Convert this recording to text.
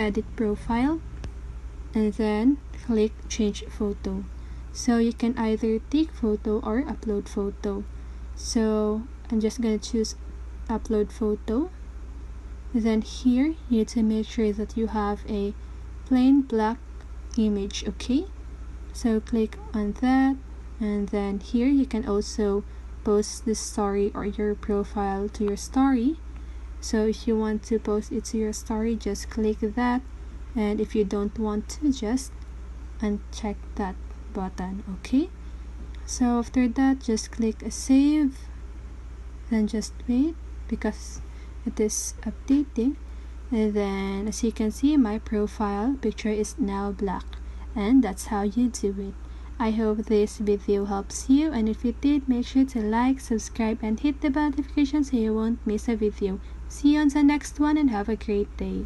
edit profile and then click change photo. So you can either take photo or upload photo. So I'm just gonna choose upload photo. Then here you need to make sure that you have a plain black image, okay? So click on that, and then here you can also post the story or your profile to your story. So if you want to post it to your story, just click that, and if you don't want to, just uncheck that button, okay? So after that, just click save, then just wait because it is updating. And then as you can see, my profile picture is now black, and that's how you do it. I hope this video helps you, and if it did, make sure to like, subscribe, and hit the bell notification so you won't miss a video. See you on the next one, and have a great day.